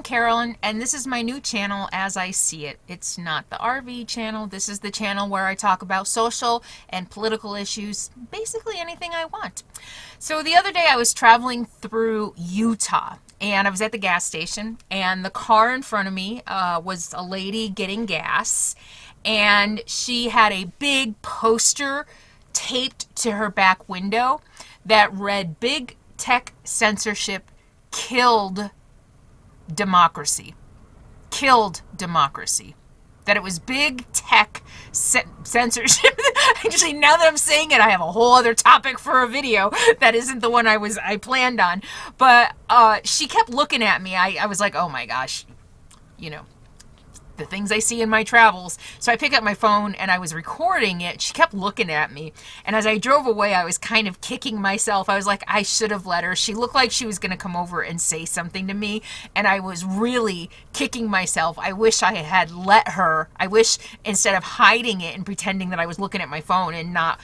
Carolyn, and this is my new channel, As I See It. It's not the RV channel. This is the channel where I talk about social and political issues, basically anything I want. So the other day I was traveling through Utah, and I was at the gas station, and the car in front of me was a lady getting gas, and she had a big poster taped to her back window that read, "Big Tech Censorship killed democracy." Killed democracy. That it was big tech censorship. Actually, now that I'm saying it, I have a whole other topic for a video that isn't the one I planned on. But she kept looking at me. I was like, oh my gosh, you know, the things I see in my travels. So I picked up my phone and I was recording it. She kept looking at me. And as I drove away, I was kind of kicking myself. I was like, I should have let her. She looked like she was going to come over and say something to me. And I was really kicking myself. I wish I had let her. I wish instead of hiding it and pretending that I was looking at my phone and not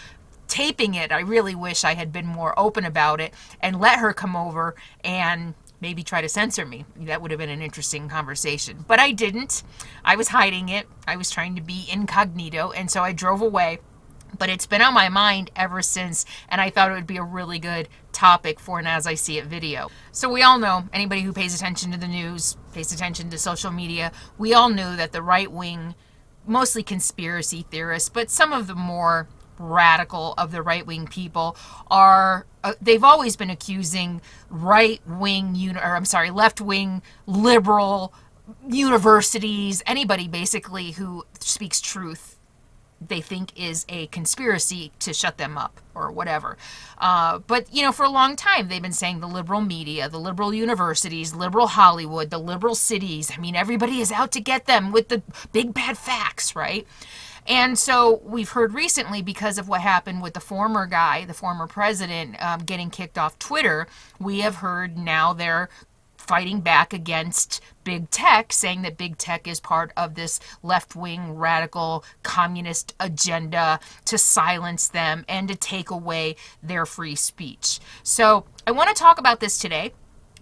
taping it, I really wish I had been more open about it and let her come over and maybe try to censor me. That would have been an interesting conversation. But I didn't. I was hiding it. I was trying to be incognito, and so I drove away. But it's been on my mind ever since, and I thought it would be a really good topic for an As I See It video. So we all know, anybody who pays attention to the news, pays attention to social media, we all knew that the right wing, mostly conspiracy theorists, but some of the more radical of the right-wing people are they've always been accusing left-wing liberal universities, anybody basically who speaks truth, they think is a conspiracy to shut them up or whatever. But, you know, for a long time, they've been saying the liberal media, the liberal universities, liberal Hollywood, the liberal cities. I mean, everybody is out to get them with the big bad facts, right? And so we've heard recently, because of what happened with the former guy, the former president, getting kicked off Twitter, we have heard now they're fighting back against big tech, saying that big tech is part of this left-wing radical communist agenda to silence them and to take away their free speech. So I want to talk about this today,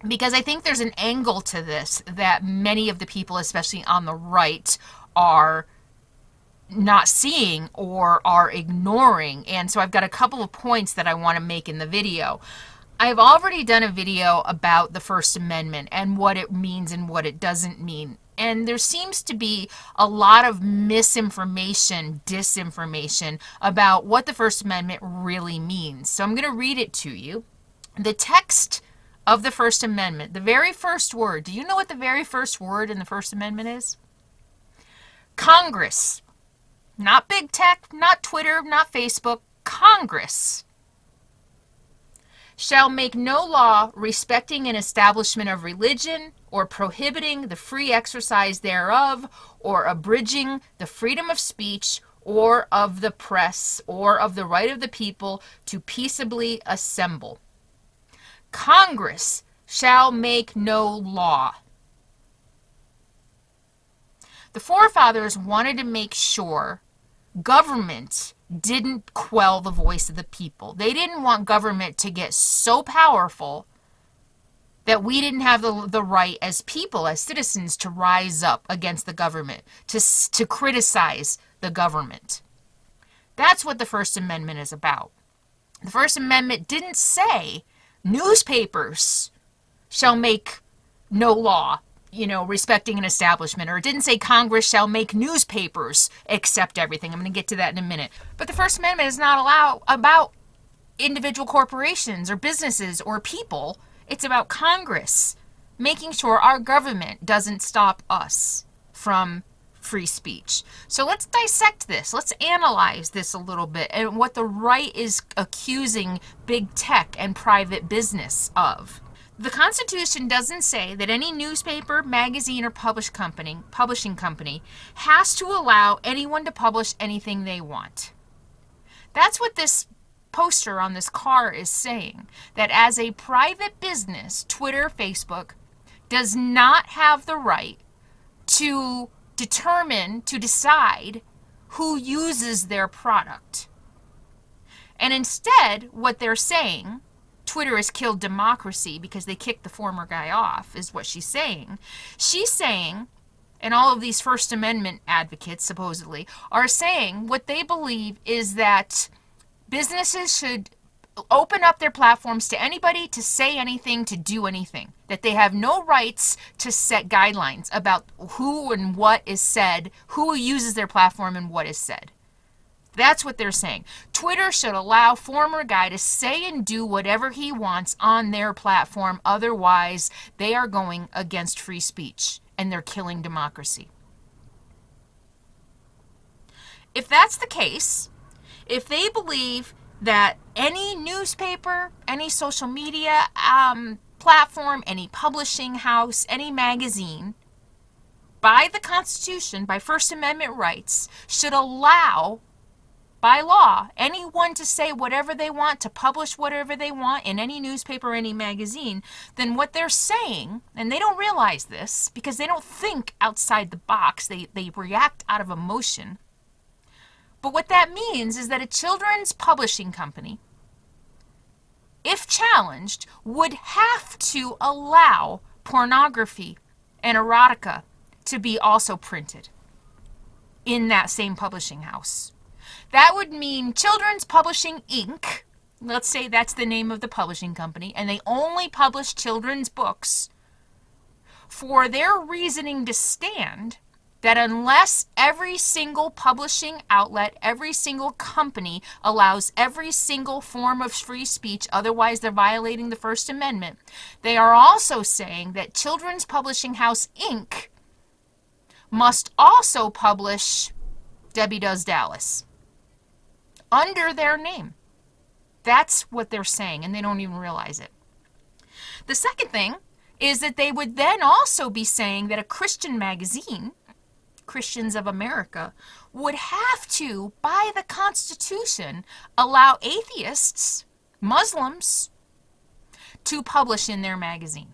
because I think there's an angle to this that many of the people, especially on the right, are not seeing or are ignoring. And so I've got a couple of points that I want to make in the video. I've already done a video about the First Amendment and what it means and what it doesn't mean. And there seems to be a lot of misinformation, disinformation about what the First Amendment really means. So I'm going to read it to you. The text of the First Amendment, the very first word. Do you know what the very first word in the First Amendment is? Congress. Not big tech, not Twitter, not Facebook. Congress shall make no law respecting an establishment of religion, or prohibiting the free exercise thereof, or abridging the freedom of speech, or of the press, or of the right of the people to peaceably assemble. Congress shall make no law. The forefathers wanted to make sure government didn't quell the voice of the people. They didn't want government to get so powerful that we didn't have the right as people, as citizens, to rise up against the government, to criticize the government. That's what the First Amendment is about. The First Amendment didn't say newspapers shall make no law, respecting an establishment, or it didn't say Congress shall make newspapers accept everything. I'm going to get to that in a minute. But the First Amendment is not about individual corporations or businesses or people. It's about Congress making sure our government doesn't stop us from free speech. So let's dissect this. Let's analyze this a little bit and what the right is accusing big tech and private business of. The Constitution doesn't say that any newspaper, magazine, or publishing company has to allow anyone to publish anything they want. That's what this poster on this car is saying, that as a private business, Twitter, Facebook, does not have the right to decide who uses their product. And instead, what they're saying Twitter has killed democracy because they kicked the former guy off, is what she's saying. She's saying, and all of these First Amendment advocates supposedly are saying, what they believe is that businesses should open up their platforms to anybody to say anything, to do anything. That they have no rights to set guidelines about who and what is said, who uses their platform and what is said. That's what they're saying. Twitter should allow former guy to say and do whatever he wants on their platform. Otherwise, they are going against free speech and they're killing democracy. If that's the case, if they believe that any newspaper, any social media platform, any publishing house, any magazine, by the Constitution, by First Amendment rights, should allow, by law, anyone to say whatever they want, to publish whatever they want in any newspaper, any magazine, then what they're saying, and they don't realize this because they don't think outside the box, they react out of emotion. But what that means is that a children's publishing company, if challenged, would have to allow pornography and erotica to be also printed in that same publishing house. That would mean Children's Publishing Inc., let's say that's the name of the publishing company, and they only publish children's books, for their reasoning to stand that unless every single publishing outlet, every single company allows every single form of free speech, otherwise they're violating the First Amendment, they are also saying that Children's Publishing House Inc. must also publish Debbie Does Dallas under their name. That's what they're saying, and they don't even realize it. The second thing is that they would then also be saying that a Christian magazine, Christians of America, would have to, by the Constitution, allow atheists, Muslims, to publish in their magazine.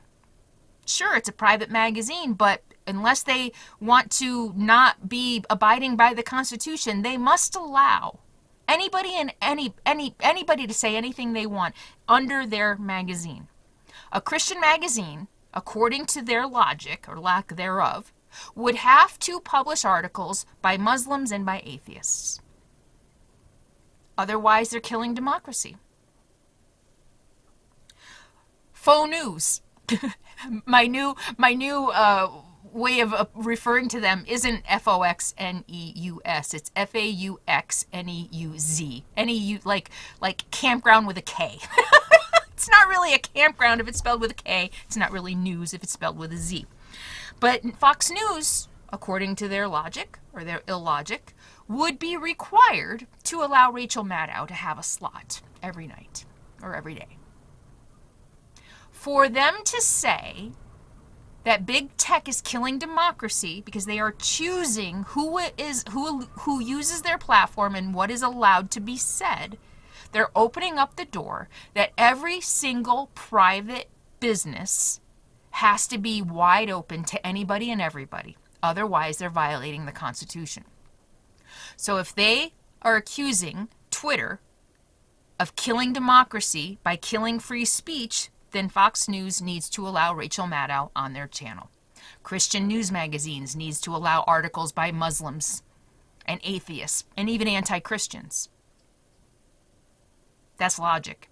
Sure, it's a private magazine, but unless they want to not be abiding by the Constitution, they must allow anybody and anybody to say anything they want under their magazine. A Christian magazine, according to their logic or lack thereof, would have to publish articles by Muslims and by atheists. Otherwise, they're killing democracy. Faux news. my new way of referring to them isn't Foxneus. It's Fauxneuz. Like campground with a K. It's not really a campground if it's spelled with a K. It's not really news if it's spelled with a Z. But Fox News, according to their logic, or their illogic, would be required to allow Rachel Maddow to have a slot every night or every day. For them to say that big tech is killing democracy because they are choosing who uses their platform and what is allowed to be said, they're opening up the door that every single private business has to be wide open to anybody and everybody. Otherwise, they're violating the Constitution. So if they are accusing Twitter of killing democracy by killing free speech, then Fox News needs to allow Rachel Maddow on their channel. Christian news magazines needs to allow articles by Muslims and atheists and even anti-Christians. That's logic.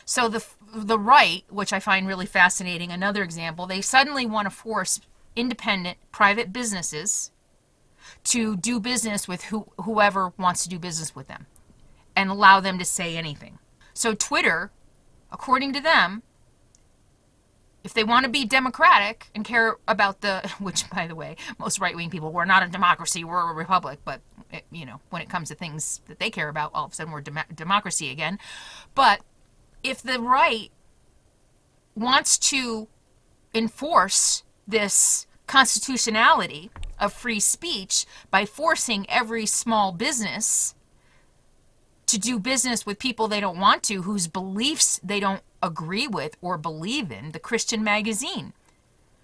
So the right, which I find really fascinating, another example, they suddenly want to force independent private businesses to do business with whoever wants to do business with them and allow them to say anything. So Twitter, according to them, if they want to be democratic and care about which, by the way, most right-wing people, we're not a democracy, we're a republic, but, when it comes to things that they care about, all of a sudden we're democracy again. But if the right wants to enforce this constitutionality of free speech by forcing every small business to do business with people they don't want to, whose beliefs they don't agree with or believe in, the Christian magazine.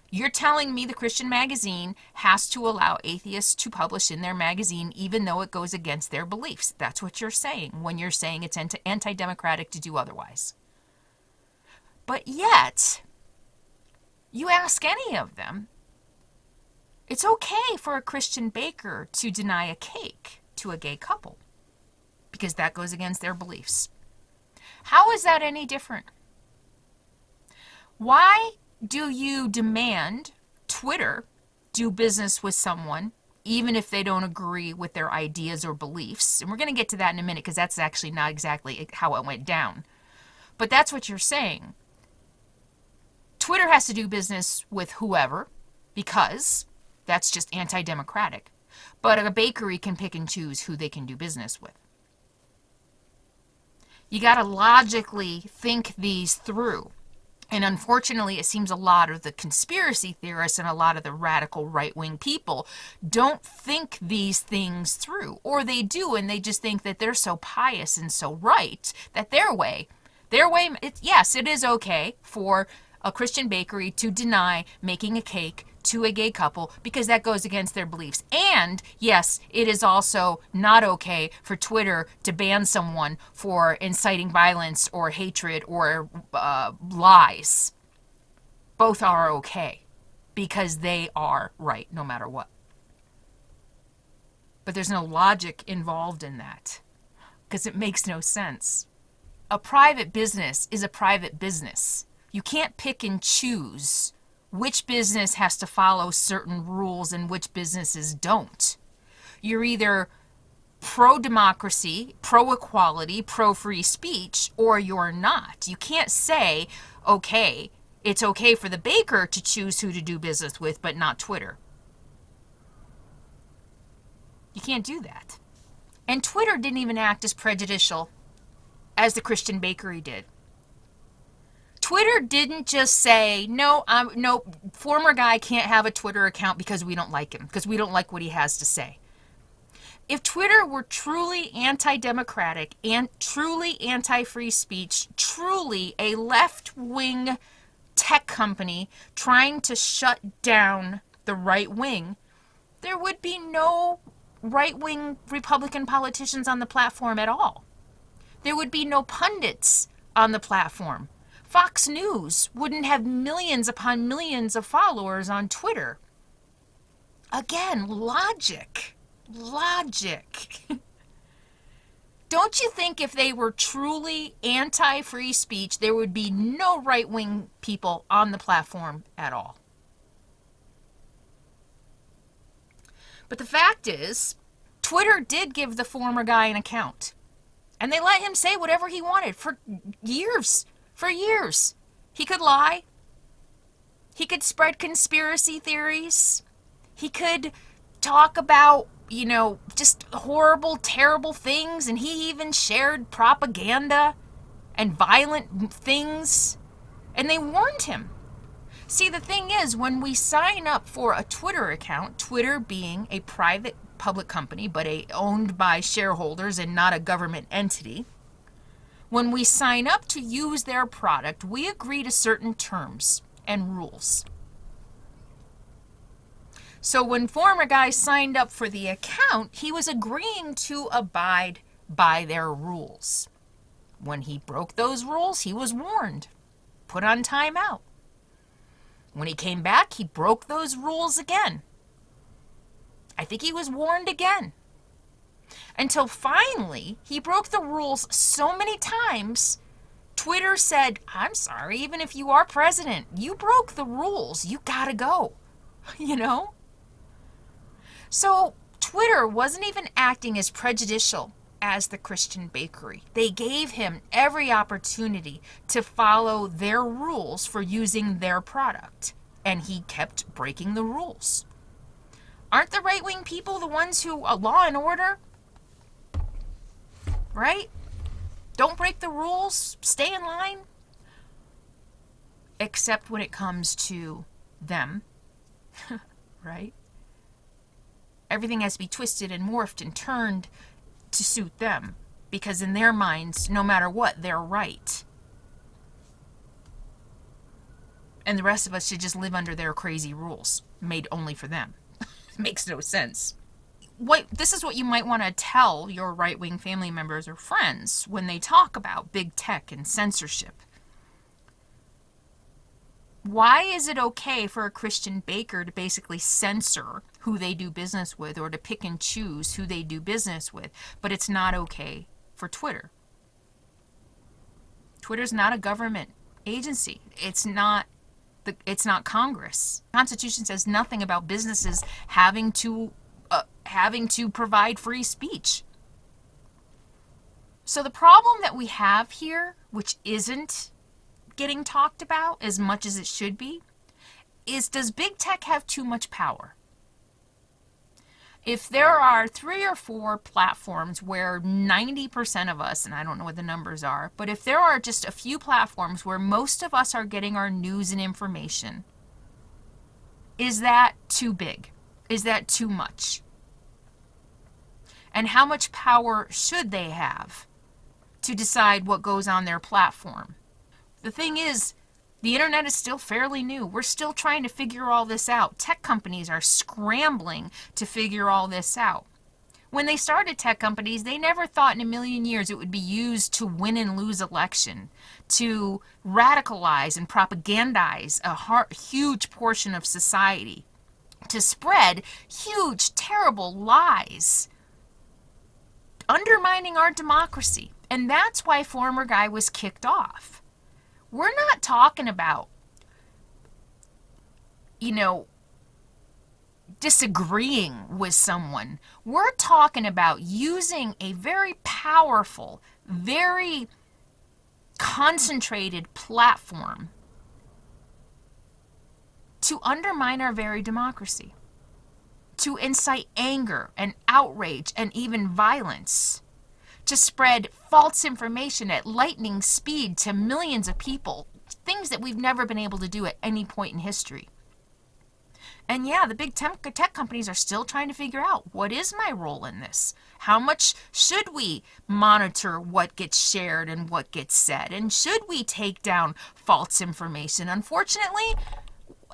You're telling me the Christian magazine has to allow atheists to publish in their magazine even though it goes against their beliefs. That's what you're saying when you're saying it's anti-democratic to do otherwise. But yet, you ask any of them, it's okay for a Christian baker to deny a cake to a gay couple because that goes against their beliefs. How is that any different? Why do you demand Twitter do business with someone even if they don't agree with their ideas or beliefs? And we're going to get to that in a minute because that's actually not exactly how it went down. But that's what you're saying. Twitter has to do business with whoever because that's just anti-democratic. But a bakery can pick and choose who they can do business with. You got to logically think these through. And unfortunately, it seems a lot of the conspiracy theorists and a lot of the radical right-wing people don't think these things through. Or they do, and they just think that they're so pious and so right that yes, it is okay for a Christian bakery to deny making a cake to a gay couple because that goes against their beliefs. And yes, it is also not okay for Twitter to ban someone for inciting violence or hatred or lies. Both are okay because they are right no matter what. But there's no logic involved in that because it makes no sense. A private business is a private business. You can't pick and choose which business has to follow certain rules and which businesses don't. You're either pro-democracy, pro-equality, pro-free speech, or you're not. You can't say, okay, it's okay for the baker to choose who to do business with, but not Twitter. You can't do that. And Twitter didn't even act as prejudicial as the Christian Bakery did. Twitter didn't just say, no, former guy can't have a Twitter account because we don't like him, because we don't like what he has to say. If Twitter were truly anti-democratic and truly anti-free speech, truly a left-wing tech company trying to shut down the right wing, there would be no right-wing Republican politicians on the platform at all. There would be no pundits on the platform. Fox News wouldn't have millions upon millions of followers on Twitter. Again, logic. Don't you think if they were truly anti-free speech, there would be no right-wing people on the platform at all? But the fact is, Twitter did give the former guy an account. And they let him say whatever he wanted for years. For years. He could lie. He could spread conspiracy theories. He could talk about, just horrible, terrible things. And he even shared propaganda and violent things. And they warned him. See, the thing is, when we sign up for a Twitter account, Twitter being a private public company, but owned by shareholders and not a government entity, when we sign up to use their product, we agree to certain terms and rules. So when former guy signed up for the account, he was agreeing to abide by their rules. When he broke those rules, he was warned, put on timeout. When he came back, he broke those rules again. I think he was warned again. Until finally, he broke the rules so many times, Twitter said, I'm sorry, even if you are president, you broke the rules. You gotta go. So Twitter wasn't even acting as prejudicial as the Christian Bakery. They gave him every opportunity to follow their rules for using their product, and he kept breaking the rules. Aren't the right-wing people the ones who law and order? Right? Don't break the rules. Stay in line. Except when it comes to them. Right? Everything has to be twisted and morphed and turned to suit them. Because in their minds, no matter what, they're right. And the rest of us should just live under their crazy rules, made only for them. Makes no sense. This is what you might want to tell your right-wing family members or friends when they talk about big tech and censorship. Why is it okay for a Christian baker to basically censor who they do business with or to pick and choose who they do business with, but it's not okay for Twitter? Twitter's not a government agency. It's not Congress. The Constitution says nothing about businesses having to provide free speech. So the problem that we have here, which isn't getting talked about as much as it should be, is does big tech have too much power? If there are 3 or 4 platforms where 90% of us, and I don't know what the numbers are, but if there are just a few platforms where most of us are getting our news and information, is that too big? Is that too much? And how much power should they have to decide what goes on their platform? The thing is, the internet is still fairly new. We're still trying to figure all this out. Tech companies are scrambling to figure all this out. When they started tech companies, they never thought in a million years it would be used to win and lose election, to radicalize and propagandize a huge portion of society, to spread huge, terrible lies, undermining our democracy. And that's why Former Guy was kicked off. We're not talking about, disagreeing with someone. We're talking about using a very powerful, very concentrated platform to undermine our very democracy, to incite anger and outrage and even violence, to spread false information at lightning speed to millions of people, things that we've never been able to do at any point in history. And yeah, the big tech companies are still trying to figure out, what is my role in this? How much should we monitor what gets shared and what gets said? And should we take down false information? Unfortunately,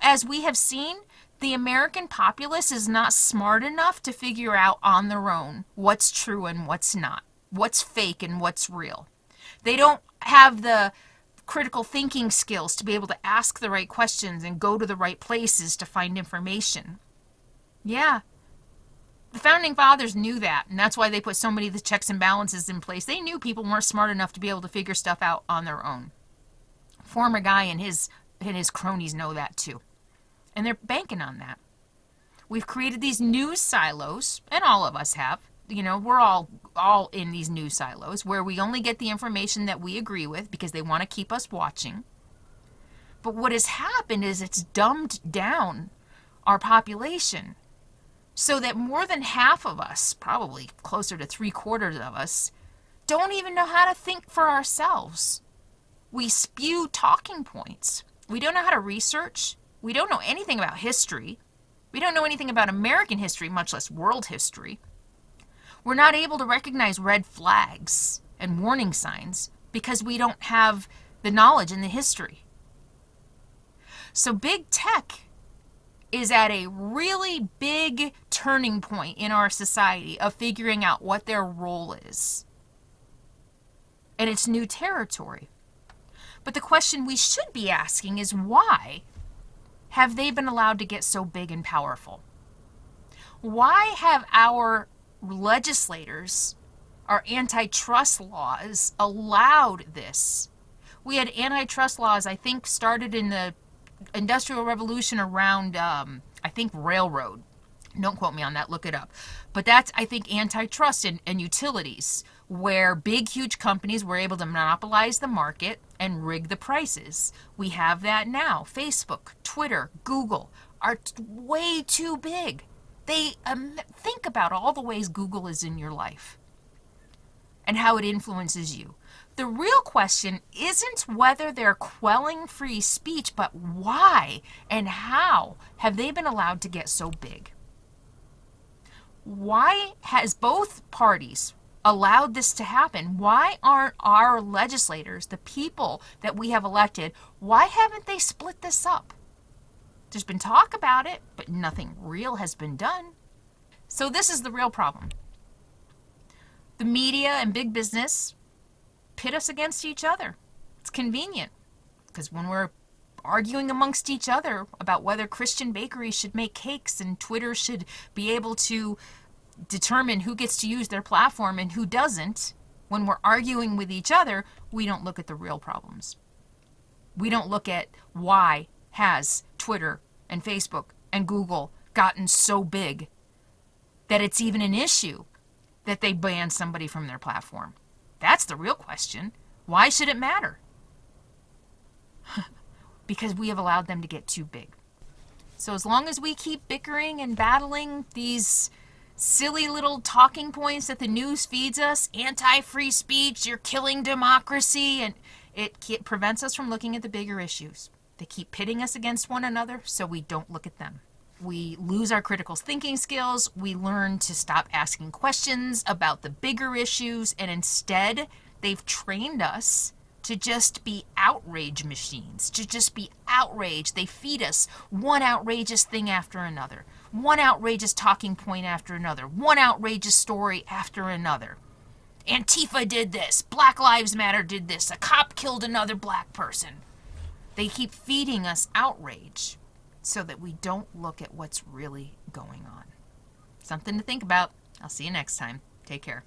as we have seen, the American populace is not smart enough to figure out on their own what's true and what's not, what's fake and what's real. They don't have the critical thinking skills to be able to ask the right questions and go to the right places to find information. Yeah, the founding fathers knew that, and that's why they put so many of the checks and balances in place. They knew people weren't smart enough to be able to figure stuff out on their own. Former Guy and his cronies know that too, and they're banking on that. We've created these news silos, and all of us have. We're all in these news silos where we only get the information that we agree with because they want to keep us watching. But what has happened is it's dumbed down our population so that more than half of us, probably closer to 3/4 of us, don't even know how to think for ourselves. We spew talking points. We don't know how to research. We don't know anything about history. We don't know anything about American history, much less world history. We're not able to recognize red flags and warning signs because we don't have the knowledge and the history. So big tech is at a really big turning point in our society of figuring out what their role is. And it's new territory. But the question we should be asking is, why have they been allowed to get so big and powerful? Why have our legislators, our antitrust laws, allowed this? We had antitrust laws, I think, started in the Industrial Revolution around, railroad. Don't quote me on that, look it up. But that's, I think, antitrust and utilities, where big, huge companies were able to monopolize the market and rig the prices. We have that now. Facebook, Twitter, Google are way too big. They think about all the ways Google is in your life and how it influences you. The real question isn't whether they're quelling free speech, but why and how have they been allowed to get so big? Why has both parties allowed this to happen? Why aren't our legislators, the people that we have elected, why haven't they split this up? There's been talk about it, but nothing real has been done. So this is the real problem. The media and big business pit us against each other. It's convenient because when we're arguing amongst each other about whether Christian Bakeries should make cakes and Twitter should be able to determine who gets to use their platform and who doesn't, when we're arguing with each other, we don't look at the real problems. We don't look at why has Twitter and Facebook and Google gotten so big that it's even an issue that they ban somebody from their platform. That's the real question. Why should it matter? Because we have allowed them to get too big. So as long as we keep bickering and battling these silly little talking points that the news feeds us, anti-free speech, you're killing democracy, and it prevents us from looking at the bigger issues. They keep pitting us against one another, so we don't look at them. We lose our critical thinking skills. We learn to stop asking questions about the bigger issues, and instead, they've trained us to just be outrage machines, to just be outraged. They feed us one outrageous thing after another, one outrageous talking point after another, one outrageous story after another. Antifa did this, Black Lives Matter did this, a cop killed another black person. They keep feeding us outrage so that we don't look at what's really going on. Something to think about. I'll see you next time. Take care.